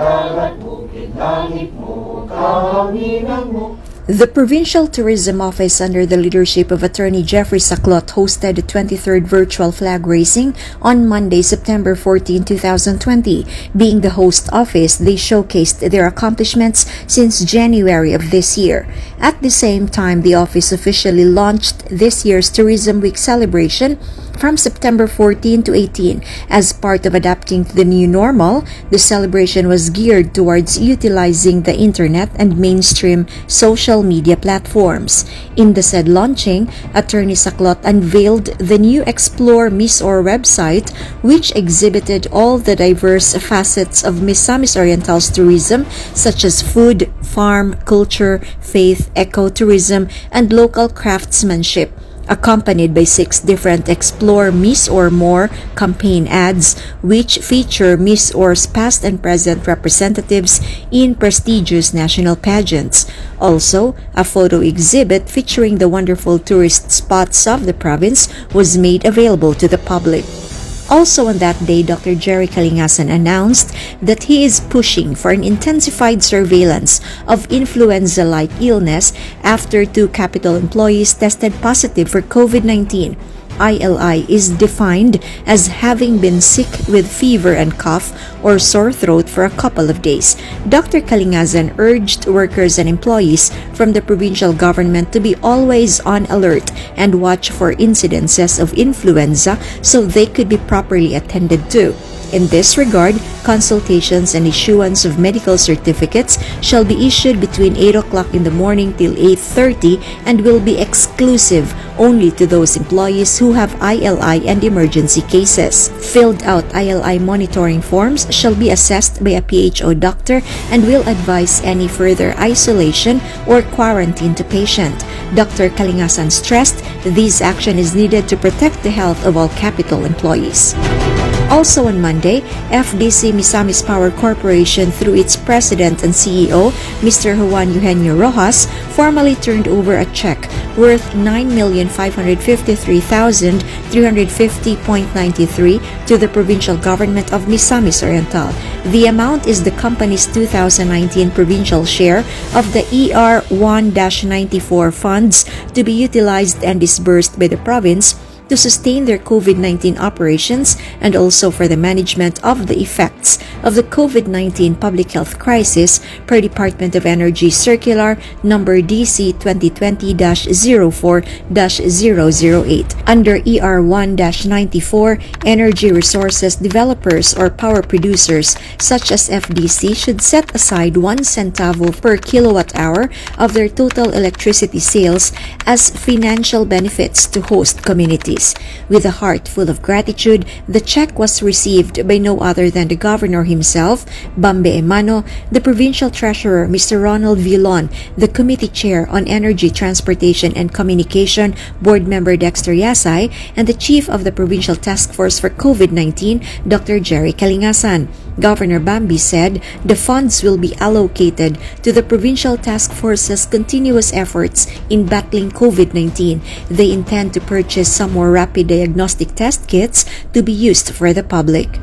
dagat, bukid, langit mo, kahanginan mo. The Provincial Tourism Office, under the leadership of Attorney Jeffrey Saclot, hosted the 23rd virtual flag raising on Monday, September 14, 2020. Being the host office, they showcased their accomplishments since January of this year. At the same time, the office officially launched this year's Tourism Week celebration from September 14 to 18. As part of adapting to the new normal, the celebration was geared towards utilizing the internet and mainstream social media platforms. In the said launching, Attorney Saclot unveiled the new Explore Miss Or website, which exhibited all the diverse facets of Misamis Oriental's tourism, such as food, farm, culture, faith, ecotourism, and local craftsmanship, accompanied by 6 different Explore Miss Or More campaign ads, which feature Miss Or's past and present representatives in prestigious national pageants. Also, a photo exhibit featuring the wonderful tourist spots of the province was made available to the public. Also on that day, Dr. Jerry Kalingasan announced that he is pushing for an intensified surveillance of influenza-like illness after 2 capital employees tested positive for COVID-19. ILI is defined as having been sick with fever and cough or sore throat for a couple of days. Dr. Kalingasan urged workers and employees from the provincial government to be always on alert and watch for incidences of influenza so they could be properly attended to. In this regard, consultations and issuance of medical certificates shall be issued between 8 o'clock in the morning till 8:30 and will be exclusive only to those employees who have ILI and emergency cases. Filled out ILI monitoring forms shall be assessed by a PHO doctor and will advise any further isolation or quarantine to patient. Dr. Kalingasan stressed this action is needed to protect the health of all capital employees. Also on Monday, FDC Misamis Power Corporation, through its president and CEO, Mr. Juan Eugenio Rojas, formally turned over a check worth 9,553,350.93 to the provincial government of Misamis Oriental. The amount is the company's 2019 provincial share of the ER-1-94 funds to be utilized and disbursed by the province to sustain their COVID-19 operations and also for the management of the effects of the COVID-19 public health crisis per Department of Energy Circular number DC 2020-04-008. Under ER-1-94, energy resources developers or power producers such as FDC should set aside 1 centavo per kilowatt hour of their total electricity sales as financial benefits to host communities. With a heart full of gratitude, the check was received by no other than the governor himself, Bambi Emano, the provincial treasurer, Mr. Ronald Villon, the committee chair on Energy, Transportation and Communication, board member Dexter Yasay, and the chief of the provincial task force for COVID-19, Dr. Jerry Kalingasan. Governor Bambi said the funds will be allocated to the provincial task force's continuous efforts in battling COVID-19. They intend to purchase some more rapid diagnostic test kits to be used for the public.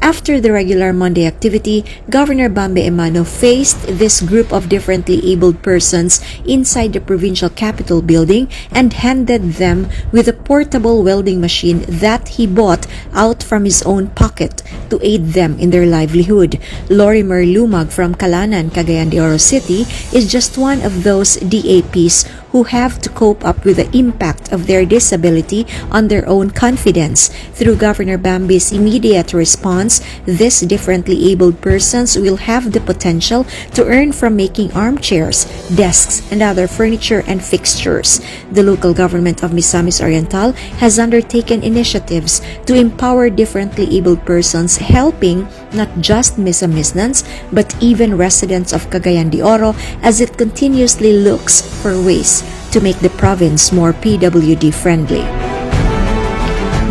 After the regular Monday activity, Governor Bambi Emano faced this group of differently abled persons inside the provincial capitol building and handed them with a portable welding machine that he bought out from his own pocket to aid them in their livelihood. Lorimer Lumag from Calanan, Cagayan de Oro City is just one of those DAPs who have to cope up with the impact of their disability on their own confidence. Through Governor Bambi's immediate response, these differently abled persons will have the potential to earn from making armchairs, desks, and other furniture and fixtures. The local government of Misamis Oriental has undertaken initiatives to empower differently abled persons, helping not just Misamisnans but even residents of Cagayan de Oro as it continuously looks for ways to make the province more PWD friendly.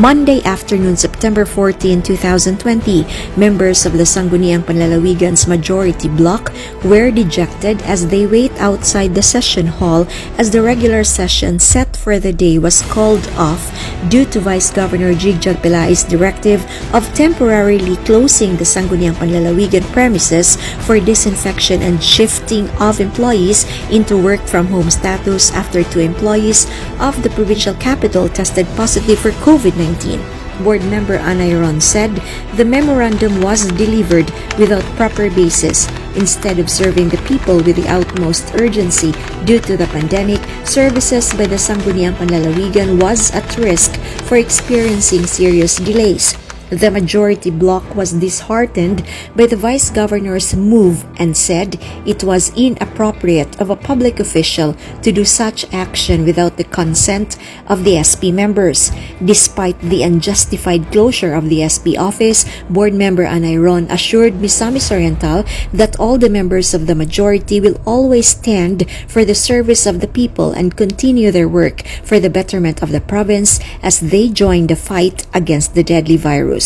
Monday afternoon, September 14, 2020, members of the Sangguniang Panlalawigan's majority bloc were dejected as they wait outside the session hall as the regular session set for the day was called off due to Vice Governor GYVBE's directive of temporarily closing the Sangguniang Panlalawigan premises for disinfection and shifting of employees into work-from-home status after 2 employees of the provincial capital tested positive for COVID-19. Board member Anayron said the memorandum was delivered without proper basis. Instead of serving the people with the utmost urgency due to the pandemic, services by the Sangguniang Panlalawigan was at risk for experiencing serious delays. The majority bloc was disheartened by the Vice Governor's move and said it was inappropriate of a public official to do such action without the consent of the SP members. Despite the unjustified closure of the SP office, board member Anayron assured Misamis Oriental that all the members of the majority will always stand for the service of the people and continue their work for the betterment of the province as they join the fight against the deadly virus.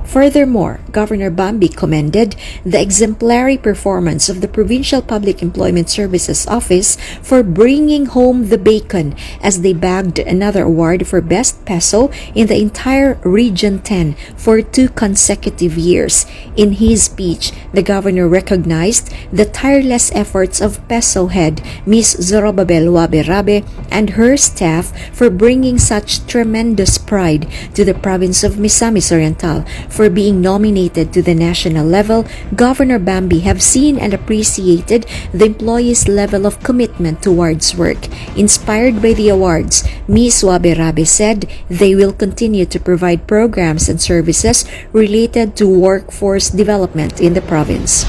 Furthermore, Governor Bambi commended the exemplary performance of the Provincial Public Employment Services Office for bringing home the bacon as they bagged another award for Best Peso in the entire Region 10 for 2 consecutive years. In his speech, the Governor recognized the tireless efforts of Peso head Ms. Zorobabel Wabe-Rabe and her staff for bringing such tremendous pride to the province of Misamis Oriental. For being nominated to the national level, Governor Bambi have seen and appreciated the employees' level of commitment towards work. Inspired by the awards, Ms. Wabe-Rabe said they will continue to provide programs and services related to workforce development in the province.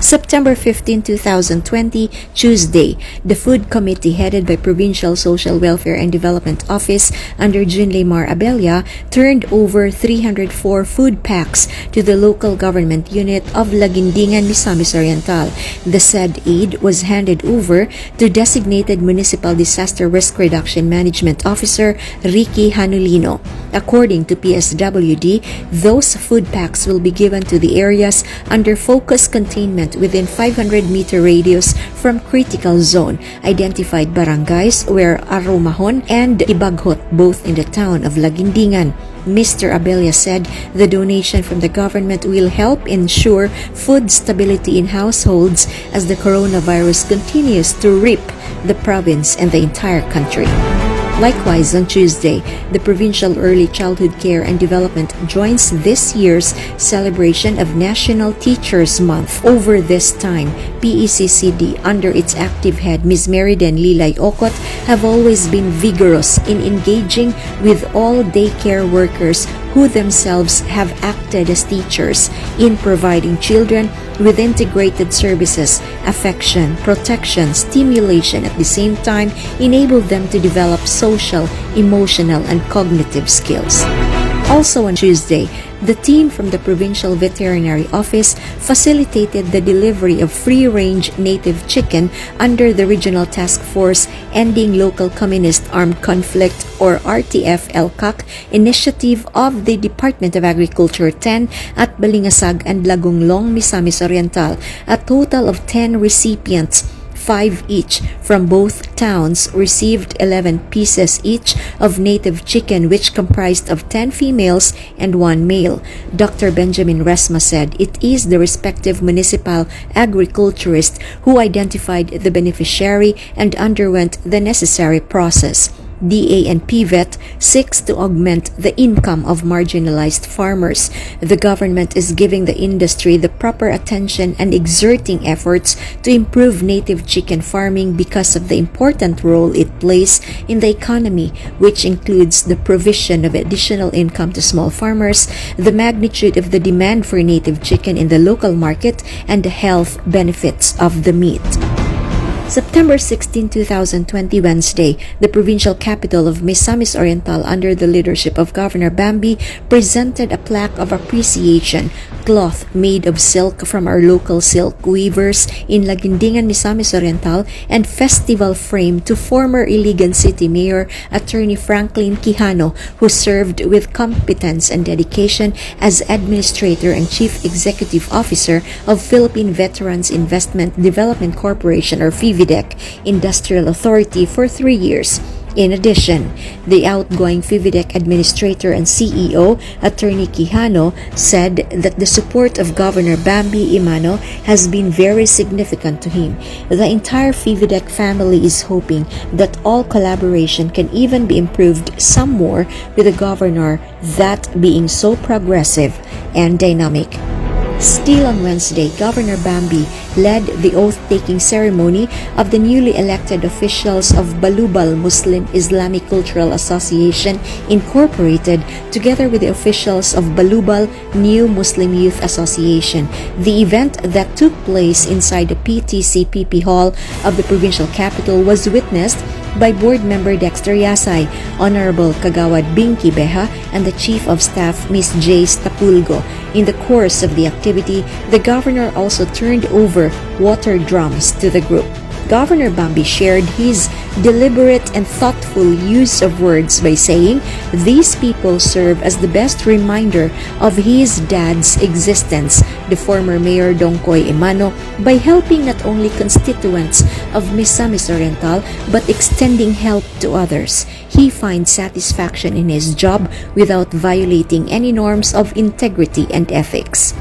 September 15, 2020, Tuesday, the Food Committee headed by Provincial Social Welfare and Development Office under Junley Mar Abella turned over 304 food packs to the local government unit of Lagindingan, Misamis Oriental. The said aid was handed over to designated Municipal Disaster Risk Reduction Management Officer Ricky Hanulino. According to PSWD, those food packs will be given to the areas under focus containment within 500-meter radius from critical zone, identified barangays where Aromahon and Ibaghot, both in the town of Lagindingan. Mr. Abella said the donation from the government will help ensure food stability in households as the coronavirus continues to rip the province and the entire country. Likewise, on Tuesday, the Provincial Early Childhood Care and Development joins this year's celebration of National Teachers Month. Over this time, PECCD, under its active head, Ms. Meriden Lilay Okot, have always been vigorous in engaging with all daycare workers who themselves have acted as teachers in providing children with integrated services, affection, protection, stimulation at the same time enable them to develop social, emotional, and cognitive skills. Also on Tuesday, the team from the Provincial Veterinary Office facilitated the delivery of free-range native chicken under the Regional Task Force Ending Local Communist Armed Conflict or RTF-LCAC initiative of the Department of Agriculture 10 at Balingasag and Lagonglong, Misamis Oriental. A total of 10 recipients, 5 each from both towns, received 11 pieces each of native chicken, which comprised of 10 females and 1 male. Dr. Benjamin Resma said it is the respective municipal agriculturist who identified the beneficiary and underwent the necessary process. DA and PVET seeks to augment the income of marginalized farmers. The government is giving the industry the proper attention and exerting efforts to improve native chicken farming because of the important role it plays in the economy, which includes the provision of additional income to small farmers, the magnitude of the demand for native chicken in the local market, and the health benefits of the meat. September 16, 2020, Wednesday, the provincial capital of Misamis Oriental under the leadership of Governor Bambi presented a plaque of appreciation, cloth made of silk from our local silk weavers in Lagindingan, Misamis Oriental, and festival frame to former Iligan City Mayor Attorney Franklin Quijano, who served with competence and dedication as Administrator and Chief Executive Officer of Philippine Veterans Investment Development Corporation or PVD FIVIDEC Industrial Authority for 3 years. In addition, the outgoing FIVIDEC Administrator and CEO, Attorney Quijano, said that the support of Governor Bambi Emano has been very significant to him. The entire FIVIDEC family is hoping that all collaboration can even be improved some more with the governor, that being so progressive and dynamic. Still on Wednesday, Governor Bambi led the oath-taking ceremony of the newly elected officials of Balubal Muslim Islamic Cultural Association Incorporated, together with the officials of Balubal New Muslim Youth Association. The event that took place inside the PTC-PP Hall of the provincial capital was witnessed by Board Member Dexter Yasay, Honorable Kagawad Binky Beha, and the Chief of Staff Ms. Jace Tapulgo. In the course of the activity, the Governor also turned over water drums to the group. Governor Bambi shared his deliberate and thoughtful use of words by saying these people serve as the best reminder of his dad's existence, the former Mayor Dongkoy Emano, by helping not only constituents of Misamis Oriental but extending help to others. He finds satisfaction in his job without violating any norms of integrity and ethics.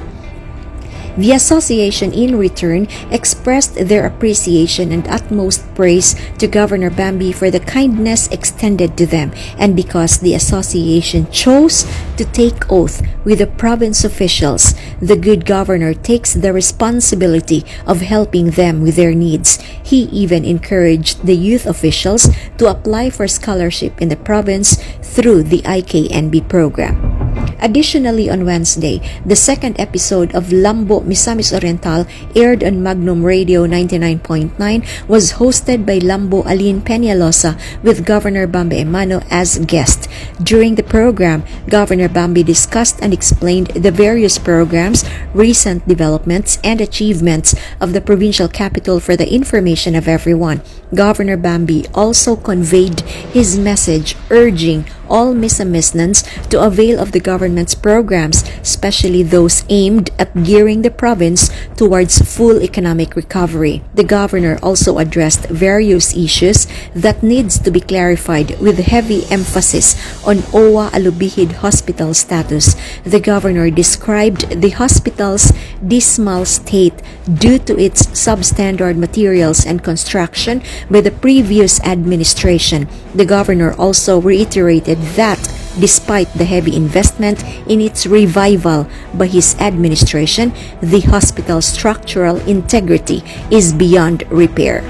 The association in return expressed their appreciation and utmost praise to Governor Bambi for the kindness extended to them, and because the association chose to take oath with the province officials, the good governor takes the responsibility of helping them with their needs. He even encouraged the youth officials to apply for scholarship in the province through the IKNB program. Additionally, on Wednesday, the second episode of Lambo Misamis Oriental, aired on Magnum Radio 99.9, was hosted by Lambo Aline Peñalosa with Governor Bambi Emano as guest. During the program, Governor Bambi discussed and explained the various programs, recent developments, and achievements of the provincial capital for the information of everyone. Governor Bambi also conveyed his message urging all Misamisnans to avail of the government's programs, especially those aimed at gearing the province towards full economic recovery. The governor also addressed various issues that needs to be clarified with heavy emphasis on OWA Alubihid Hospital status. The governor described the hospital's dismal state due to its substandard materials and construction by the previous administration. The governor also reiterated that despite the heavy investment in its revival by his administration, the hospital's structural integrity is beyond repair.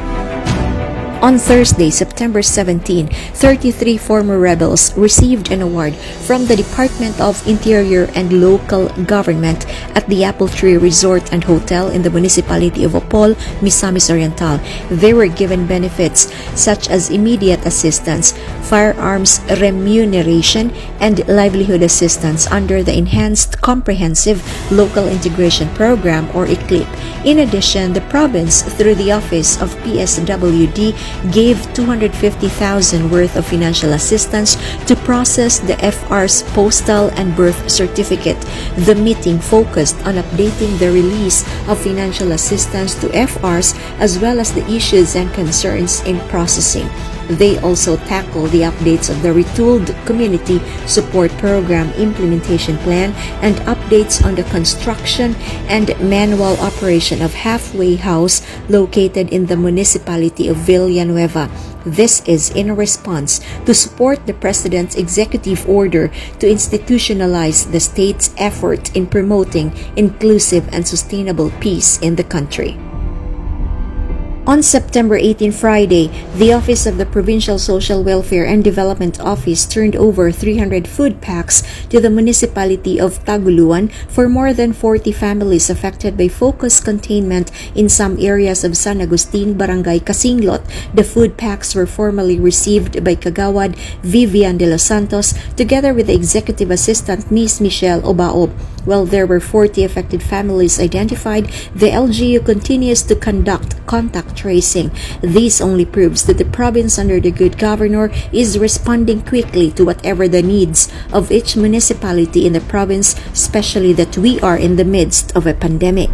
On Thursday, September 17, 33 former rebels received an award from the Department of Interior and Local Government at the Apple Tree Resort and Hotel in the municipality of Opol, Misamis Oriental. They were given benefits such as immediate assistance, firearms remuneration, and livelihood assistance under the Enhanced Comprehensive Local Integration Program, or ICLIP. In addition, the province, through the Office of PSWD, gave 250,000 worth of financial assistance to process the FR's postal and birth certificate. The meeting focused on updating the release of financial assistance to FRs as well as the issues and concerns in processing. They also tackle the updates of the retooled Community Support Program Implementation Plan and updates on the construction and manual operation of Halfway House located in the municipality of Villanueva. This is in response to support the President's executive order to institutionalize the state's effort in promoting inclusive and sustainable peace in the country. On September 18, Friday, the Office of the Provincial Social Welfare and Development Office turned over 300 food packs to the municipality of Taguluan for more than 40 families affected by focused containment in some areas of San Agustin, Barangay Kasinglot. The food packs were formally received by Kagawad Vivian de los Santos together with the Executive Assistant Ms. Michelle Obaob. While there were 40 affected families identified, the LGU continues to conduct contact tracing. This only proves that the province under the good governor is responding quickly to whatever the needs of each municipality in the province, especially that we are in the midst of a pandemic.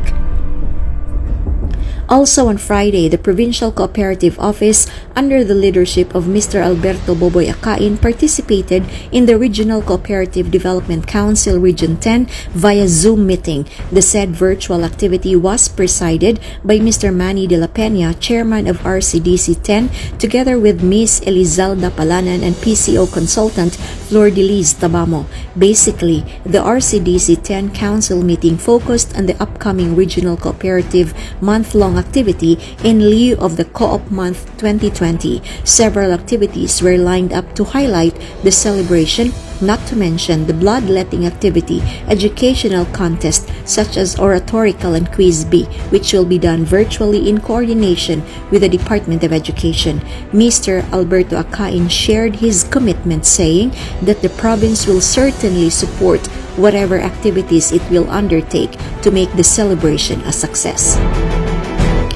Also on Friday, the Provincial Cooperative Office, under the leadership of Mr. Alberto Boboy Akain, participated in the Regional Cooperative Development Council Region 10 via Zoom meeting. The said virtual activity was presided by Mr. Manny de la Peña, Chairman of RCDC 10, together with Ms. Elizalda Palanan and PCO consultant Flor-de-Lis Tabamo. Basically, the RCDC 10 Council meeting focused on the upcoming Regional Cooperative month-long activity in lieu of the Co-op Month 2020. Several activities were lined up to highlight the celebration, not to mention the bloodletting activity, educational contest such as oratorical and quiz bee, which will be done virtually in coordination with the Department of Education. Mr. Alberto Akain shared his commitment, saying that the province will certainly support whatever activities it will undertake to make the celebration a success.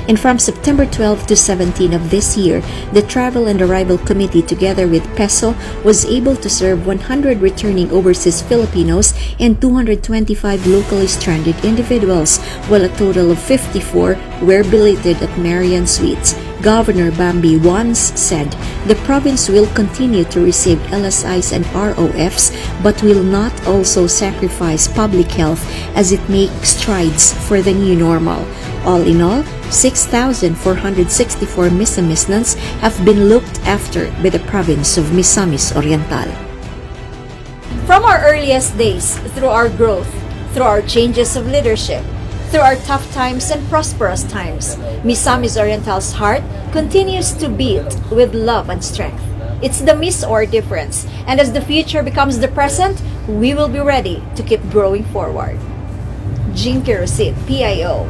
And from September 12 to 17 of this year, the Travel and Arrival Committee, together with PESO, was able to serve 100 returning overseas Filipinos and 225 locally stranded individuals, while a total of 54 were billeted at Marian Suites. Governor Bambi once said, "The province will continue to receive LSIs and ROFs, but will not also sacrifice public health as it makes strides for the new normal." All in all, 6,464 Misamisnans have been looked after by the province of Misamis Oriental. From our earliest days, through our growth, through our changes of leadership, through our tough times and prosperous times, Misamis Oriental's heart continues to beat with love and strength. It's the miss or difference, and as the future becomes the present, we will be ready to keep growing forward. Jinky Rosit, PIO.